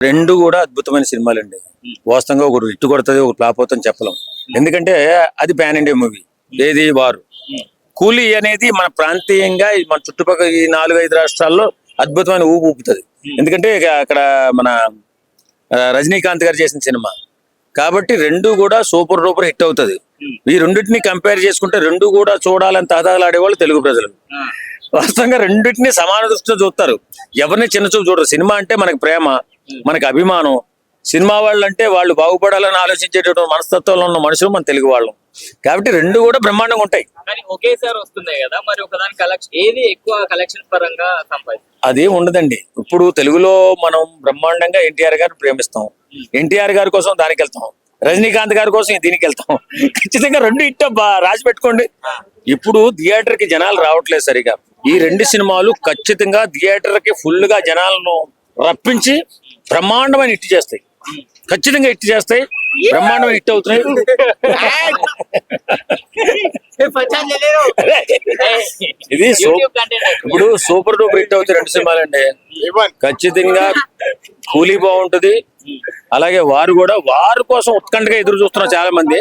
రెండు కూడా అద్భుతమైన సినిమాలండి. వాస్తవంగా ఒకరు హిట్ కొడుతుంది, ఒకరు ఫ్లాప్ అవుతుంది చెప్పలేం. ఎందుకంటే అది పాన్ ఇండియా మూవీ. ఏది వారు కూలీ అనేది మన ప్రాంతీయంగా మన చుట్టుపక్కల ఈ 4-5 రాష్ట్రాల్లో అద్భుతమైన ఊపు ఊపుతుంది. ఎందుకంటే ఇక అక్కడ మన రజనీకాంత్ గారు చేసిన సినిమా కాబట్టి రెండు కూడా సూపర్ డూపర్ హిట్ అవుతుంది. ఈ రెండింటిని కంపేర్ చేసుకుంటే రెండు కూడా చూడాలని తహతహలాడేవాళ్ళు తెలుగు ప్రజలు. వాస్తవంగా రెండింటిని సమాన దృష్టిలో చూస్తారు, ఎవరిని చిన్న చూపు చూడరు. సినిమా అంటే మనకి ప్రేమ, మనకి అభిమానం. సినిమా వాళ్ళు అంటే వాళ్ళు బాగుపడాలని ఆలోచించేటటువంటి మనస్తత్వంలో ఉన్న మనుషులు మన తెలుగు వాళ్ళం. కాబట్టి రెండు కూడా బ్రహ్మాండంగా ఉంటాయి. కానీ ఒకేసారి వస్తున్నాయి కదా, మరి ఒకదాని కలెక్షన్ ఏది ఎక్కువ కలెక్షన్ పరంగా సంపాదిస్తుంది? అదేం ఉండదండి. ఇప్పుడు తెలుగులో మనం బ్రహ్మాండంగా ఎన్టీఆర్ గారిని ప్రేమిస్తాం, ఎన్టీఆర్ గారి కోసం దానికి వెళ్తాం, రజనీకాంత్ గారి కోసం దీనికి వెళ్తాం. ఖచ్చితంగా రెండు హిట్ రాసి పెట్టుకోండి. ఇప్పుడు థియేటర్ కి జనాలు రావట్లేదు సరిగా. ఈ రెండు సినిమాలు ఖచ్చితంగా థియేటర్ కి ఫుల్ గా జనాలను రప్పించి బ్రహ్మాండమైన హిట్ చేస్తాయి. ఖచ్చితంగా హిట్ చేస్తాయి, బ్రహ్మాండమైన హిట్ అవుతున్నాయి. ఇది ఇప్పుడు సూపర్ డూపర్ హిట్ అవుతాయి రెండు సినిమాలండి. ఖచ్చితంగా కూలీ బాగుంటది, అలాగే వారు కోసం ఉత్కంఠగా ఎదురు చూస్తున్నారు చాలా మంది.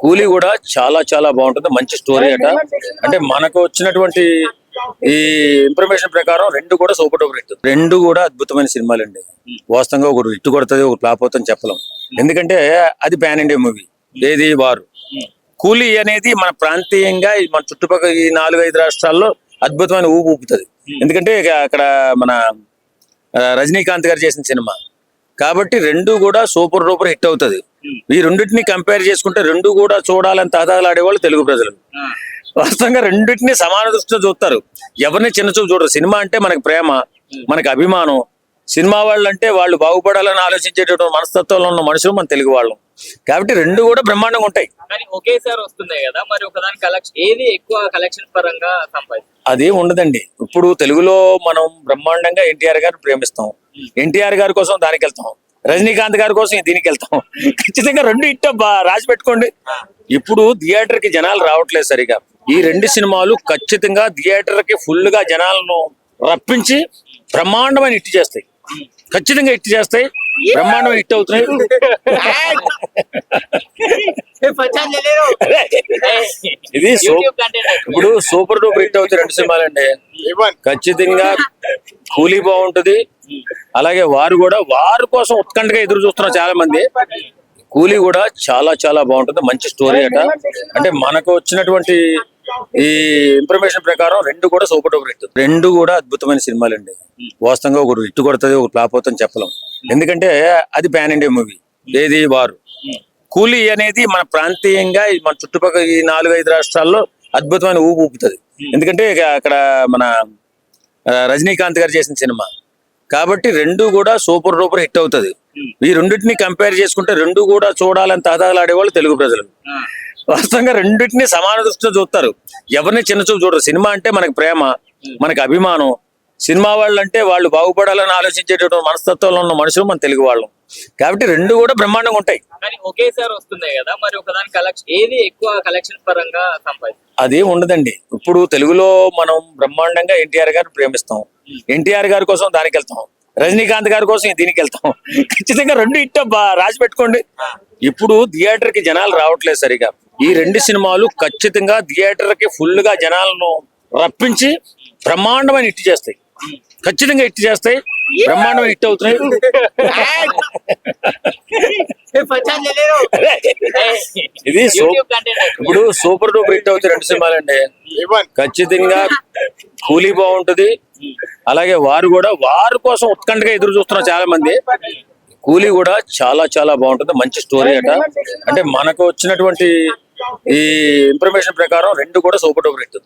కూలీ కూడా చాలా చాలా బాగుంటుంది, మంచి స్టోరీ అట. అంటే మనకు వచ్చినటువంటి ఈ ఇన్ఫర్మేషన్ ప్రకారం రెండు కూడా సూపర్ డూపర్ హిట్. రెండు కూడా అద్భుతమైన సినిమాలండి. వాస్తవంగా ఒకరు హిట్ కొడుతుంది, ఒకరు ఫ్లాప్ అవుతుంది చెప్పలేం. ఎందుకంటే అది పాన్ ఇండియా మూవీ. ఏది వారు కూలీ అనేది మన ప్రాంతీయంగా మన చుట్టుపక్కల ఈ 4-5 రాష్ట్రాల్లో అద్భుతమైన ఊపు ఊపుతుంది. ఎందుకంటే ఇక అక్కడ మన రజనీకాంత్ గారు చేసిన సినిమా కాబట్టి రెండు కూడా సూపర్ డూపర్ హిట్ అవుతుంది. ఈ రెండింటిని కంపేర్ చేసుకుంటే రెండు కూడా చూడాలని తహతహలాడేవాళ్ళు తెలుగు ప్రజలు. వాస్తవంగా రెండింటిని సమాన దృష్టిలో చూస్తారు, ఎవరిని చిన్న చూపు చూడరు. సినిమా అంటే మనకి ప్రేమ, మనకి అభిమానం. సినిమా వాళ్ళు అంటే వాళ్ళు బాగుపడాలని ఆలోచించేటటువంటి మనస్తత్వంలో ఉన్న మనుషులు మన తెలుగు వాళ్ళం. కాబట్టి రెండు కూడా బ్రహ్మాండంగా ఉంటాయి. కానీ ఒకేసారి వస్తున్నాయి కదా, మరి ఒకదాని కలెక్షన్ ఏది ఎక్కువ కలెక్షన్ పరంగా సంపాదిస్తుంది? అదేం ఉండదండి. ఇప్పుడు తెలుగులో మనం బ్రహ్మాండంగా ఎన్టీఆర్ గారిని ప్రేమిస్తాం, ఎన్టీఆర్ గారి కోసం దానికి వెళ్తాం, రజనీకాంత్ గారి కోసం దీనికి వెళ్తాం. ఖచ్చితంగా రెండు హిట్ రాసి పెట్టుకోండి. ఇప్పుడు థియేటర్ కి జనాలు రావట్లేదు సరిగా. ఈ రెండు సినిమాలు ఖచ్చితంగా థియేటర్ కి ఫుల్ గా జనాలను రప్పించి బ్రహ్మాండమైన హిట్ చేస్తాయి. ఖచ్చితంగా హిట్ చేస్తాయి, బ్రహ్మాండమైన హిట్ అవుతున్నాయి. ఇది ఇప్పుడు సూపర్ డూపర్ హిట్ అవుతాయి రెండు సినిమాలండి. ఖచ్చితంగా కూలీ బాగుంటది, అలాగే వారు కోసం ఉత్కంఠగా ఎదురు చూస్తున్నారు చాలా మంది. కూలీ కూడా చాలా చాలా బాగుంటుంది, మంచి స్టోరీ అట. అంటే మనకు వచ్చినటువంటి ఈ ఇన్ఫర్మేషన్ ప్రకారం రెండు కూడా సూపర్ డూపర్ హిట్. రెండు కూడా అద్భుతమైన సినిమాలండి. వాస్తవంగా ఒకరు హిట్ కొడుతుంది, ఒకరు ఫ్లాప్ అవుతుంది చెప్పలేం. ఎందుకంటే అది పాన్ ఇండియా మూవీ. ఏది వారు కూలీ అనేది మన ప్రాంతీయంగా మన చుట్టుపక్కల ఈ 4-5 రాష్ట్రాల్లో అద్భుతమైన ఊపు ఊపుతుంది. ఎందుకంటే ఇక అక్కడ మన రజనీకాంత్ గారు చేసిన సినిమా కాబట్టి రెండు కూడా సూపర్ డూపర్ హిట్ అవుతుంది. ఈ రెండింటిని కంపేర్ చేసుకుంటే రెండు కూడా చూడాలని తహతహలాడేవాళ్ళు తెలుగు ప్రజలు. వాస్తవంగా రెండింటిని సమాన దృష్టిలో చూస్తారు, ఎవరిని చిన్న చూపు చూడరు. సినిమా అంటే మనకి ప్రేమ, మనకి అభిమానం. సినిమా వాళ్ళు అంటే వాళ్ళు బాగుపడాలని ఆలోచించేటటువంటి మనస్తత్వంలో ఉన్న మనుషులు మన తెలుగు వాళ్ళం. కాబట్టి రెండు కూడా బ్రహ్మాండంగా ఉంటాయి. కానీ ఒకేసారి వస్తున్నాయి కదా, మరి ఒకదాని కలెక్షన్ ఏది ఎక్కువ కలెక్షన్ పరంగా సంపాదిస్తుంది? అదేం ఉండదండి. ఇప్పుడు తెలుగులో మనం బ్రహ్మాండంగా ఎన్టీఆర్ గారిని ప్రేమిస్తాం, ఎన్టీఆర్ గారి కోసం దానికి వెళ్తాం, రజనీకాంత్ గారి కోసం దీనికి వెళ్తాం. ఖచ్చితంగా రెండు హిట్ రాసి పెట్టుకోండి. ఇప్పుడు థియేటర్ కి జనాలు రావట్లేదు సరిగా. ఈ రెండు సినిమాలు ఖచ్చితంగా థియేటర్ కి ఫుల్ గా జనాలను రప్పించి బ్రహ్మాండమైన హిట్ చేస్తాయి. ఖచ్చితంగా హిట్ చేస్తాయి, బ్రహ్మాండమైన హిట్ అవుతున్నాయి. ఇది ఇప్పుడు సూపర్ డూపర్ హిట్ అవుతాయి రెండు సినిమాలండి. ఖచ్చితంగా కూలీ బాగుంటది, అలాగే వారు కోసం ఉత్కంఠగా ఎదురు చూస్తున్నారు చాలా మంది. కూలీ కూడా చాలా చాలా బాగుంటుంది, మంచి స్టోరీ అట. అంటే మనకు వచ్చినటువంటి ఈ ఇన్ఫర్మేషన్ ప్రకారం రెండు కూడా సూపర్ డూపర్ హిట్.